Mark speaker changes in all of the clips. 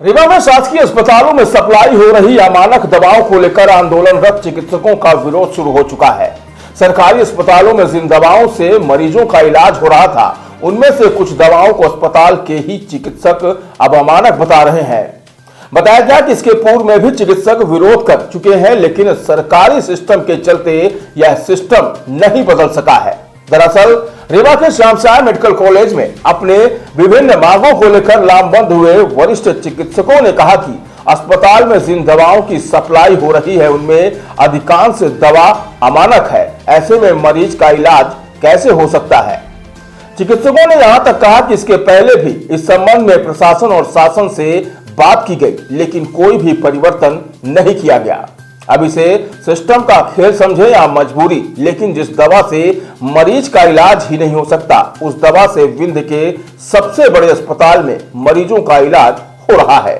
Speaker 1: रीवा में शासकीय अस्पतालों में सप्लाई हो रही अमानक दवाओं को लेकर आंदोलनरत चिकित्सकों का विरोध शुरू हो चुका है। सरकारी अस्पतालों में जिन दवाओं से मरीजों का इलाज हो रहा था, उनमें से कुछ दवाओं को अस्पताल के ही चिकित्सक अब अमानक बता रहे हैं। बताया गया कि इसके पूर्व में भी चिकित्सक विरोध कर चुके हैं, लेकिन सरकारी सिस्टम के चलते यह सिस्टम नहीं बदल सका है। दरअसल रीवा के श्यामसाय मेडिकल कॉलेज में अपने विभिन्न मांगों को लेकर लामबंद हुए वरिष्ठ चिकित्सकों ने कहा कि अस्पताल में जिन दवाओं की सप्लाई हो रही है, उनमें अधिकांश दवा अमानक है। ऐसे में मरीज का इलाज कैसे हो सकता है। चिकित्सकों ने यहां तक कहा कि इसके पहले भी इस संबंध में प्रशासन और शासन से बात की गई, लेकिन कोई भी परिवर्तन नहीं किया गया। अब इसे सिस्टम का खेल समझे या मजबूरी, लेकिन जिस दवा से मरीज का इलाज ही नहीं हो सकता, उस दवा से विंध्य के सबसे बड़े अस्पताल में मरीजों का इलाज हो रहा है।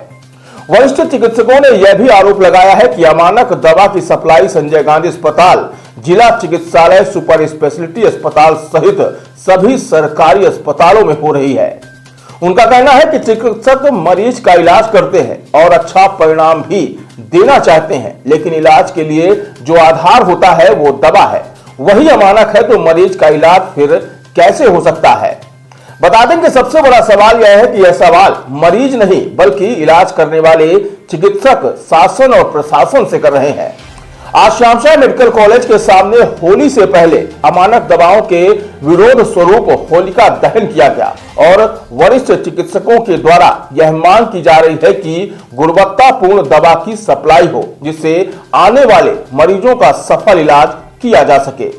Speaker 1: वरिष्ठ चिकित्सकों ने यह भी आरोप लगाया है कि अमानक दवा की सप्लाई संजय गांधी अस्पताल, जिला चिकित्सालय, सुपर स्पेशलिटी अस्पताल सहित सभी सरकारी अस्पतालों में हो रही है। उनका कहना है कि चिकित्सक मरीज का इलाज करते हैं और अच्छा परिणाम भी देना चाहते हैं, लेकिन इलाज के लिए जो आधार होता है वो दवा है, वही अमानक है, तो मरीज का इलाज फिर कैसे हो सकता है। बता दें कि सबसे बड़ा सवाल यह है कि यह सवाल मरीज नहीं बल्कि इलाज करने वाले चिकित्सक शासन और प्रशासन से कर रहे हैं। आज श्यामसाय मेडिकल कॉलेज के सामने होली से पहले अमानक दवाओं के विरोध स्वरूप होलिका दहन किया गया और वरिष्ठ चिकित्सकों के द्वारा यह मांग की जा रही है कि गुणवत्तापूर्ण दवा की सप्लाई हो, जिससे आने वाले मरीजों का सफल इलाज किया जा सके।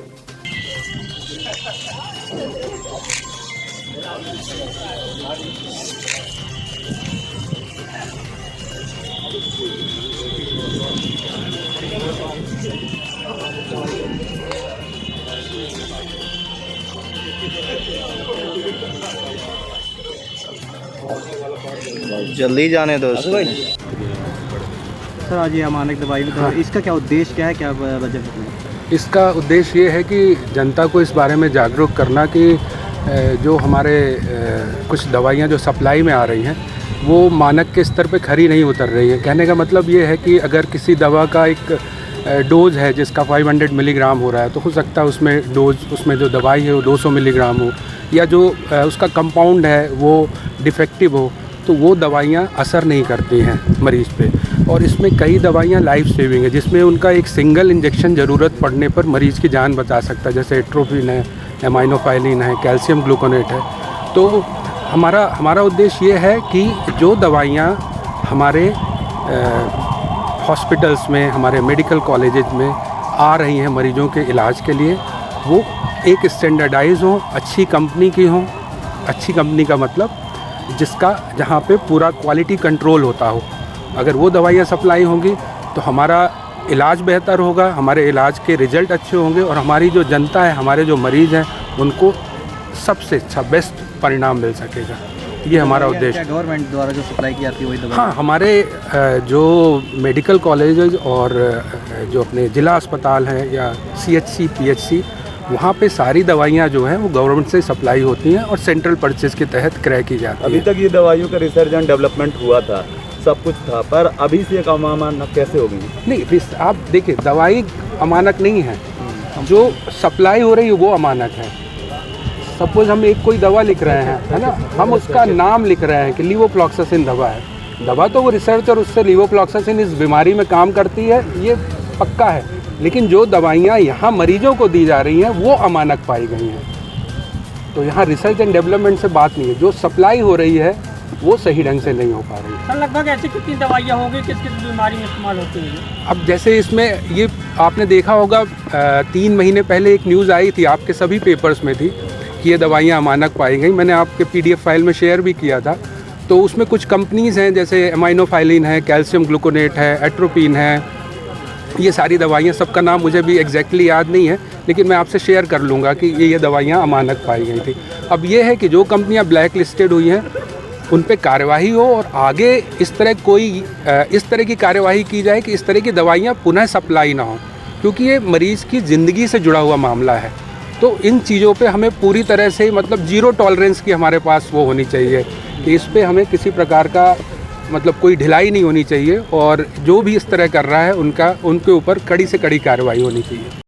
Speaker 2: जल्दी जाने दो
Speaker 3: सर। आज ये अमानक दवाई में तो इसका क्या उद्देश्य क्या है, क्या वजह है?
Speaker 4: इसका उद्देश्य ये है कि जनता को इस बारे में जागरूक करना कि जो हमारे कुछ दवाइयाँ जो सप्लाई में आ रही हैं वो मानक के स्तर पे खरी नहीं उतर रही है। कहने का मतलब ये है कि अगर किसी दवा का एक डोज है जिसका 500 मिलीग्राम हो रहा है, तो हो सकता है उसमें जो दवाई है वो 200 मिलीग्राम हो, या जो उसका कंपाउंड है वो डिफेक्टिव हो, तो वो दवाइयाँ असर नहीं करती हैं मरीज़ पे। और इसमें कई दवाइयाँ लाइफ सेविंग है, जिसमें उनका एक सिंगल इंजेक्शन ज़रूरत पड़ने पर मरीज़ की जान बचा सकता है, जैसे एट्रोपिन है, एमाइनोफाइलिन है, कैल्शियम ग्लूकोनेट है। तो हमारा उद्देश्य ये है कि जो दवाइयाँ हमारे हॉस्पिटल्स में, हमारे मेडिकल कॉलेजेस में आ रही हैं मरीज़ों के इलाज के लिए, वो एक स्टैंडर्डाइज हों, अच्छी कंपनी की हों। अच्छी कंपनी का मतलब जहाँ पे पूरा क्वालिटी कंट्रोल होता हो। अगर वो दवाइयाँ सप्लाई होंगी तो हमारा इलाज बेहतर होगा, हमारे इलाज के रिज़ल्ट अच्छे होंगे और हमारी जो जनता है, हमारे जो मरीज़ हैं, उनको सबसे अच्छा बेस्ट परिणाम मिल सकेगा। ये हमारा उद्देश्य है।
Speaker 3: गवर्नमेंट द्वारा जो सप्लाई की जाती है वही दवा?
Speaker 4: हाँ, हमारे जो मेडिकल कॉलेजेस और जो अपने ज़िला अस्पताल हैं या CHC PHC, वहाँ पे सारी दवाइयाँ जो हैं वो गवर्नमेंट से सप्लाई होती हैं और सेंट्रल परचेज के तहत क्रय की जाती है।
Speaker 2: अभी तक ये दवाइयों का रिसर्च एंड डेवलपमेंट हुआ था, सब कुछ था, पर अभी से अमानक कैसे हो गई?
Speaker 4: नहीं, आप देखिए, दवाई अमानक नहीं है, जो सप्लाई हो रही है वो अमानक है। सपोज हम कोई दवा लिख रहे हैं, है ना, हम उसका नाम लिख रहे हैं कि लीवोफ्लॉक्सासिन दवा है। दवा तो वो रिसर्च और उससे लीवोफ्लॉक्सासिन इस बीमारी में काम करती है, ये पक्का है, लेकिन जो दवाइयाँ यहाँ मरीजों को दी जा रही हैं वो अमानक पाई गई हैं। तो यहाँ रिसर्च एंड डेवलपमेंट से बात नहीं है, जो सप्लाई हो रही है वो सही ढंग से नहीं हो पा रही है।
Speaker 5: सर, लगभग ऐसी कितनी दवाइयाँ होंगी, किस किस बीमारी में इस्तेमाल होती हैं?
Speaker 4: अब जैसे इसमें ये आपने देखा होगा, 3 महीने पहले एक न्यूज़ आई थी, आपके सभी पेपर्स में थी कि ये दवाइयाँ अमानक पाई गई। मैंने आपके PDF फाइल में शेयर भी किया था। तो उसमें कुछ कंपनीज़ हैं, जैसे एमाइनोफाइलिन है, कैल्शियम ग्लूकोनेट है, एट्रोपिन है, ये सारी दवाइयाँ, सबका नाम मुझे भी एग्जैक्टली याद नहीं है, लेकिन मैं आपसे शेयर कर लूँगा कि ये दवाइयाँ अमानक पाई गई थी। अब ये है कि जो कंपनियाँ ब्लैक लिस्टेड हुई हैं उन पे कार्यवाही हो और आगे इस तरह की कार्यवाही की जाए कि इस तरह की दवाइयाँ पुनः सप्लाई ना हो, क्योंकि ये मरीज़ की ज़िंदगी से जुड़ा हुआ मामला है। तो इन चीज़ों पे हमें पूरी तरह से, मतलब ज़ीरो टॉलरेंस की हमारे पास वो होनी चाहिए कि इस पे हमें किसी प्रकार का मतलब कोई ढिलाई नहीं होनी चाहिए और जो भी इस तरह कर रहा है उनके ऊपर कड़ी से कड़ी कार्रवाई होनी चाहिए।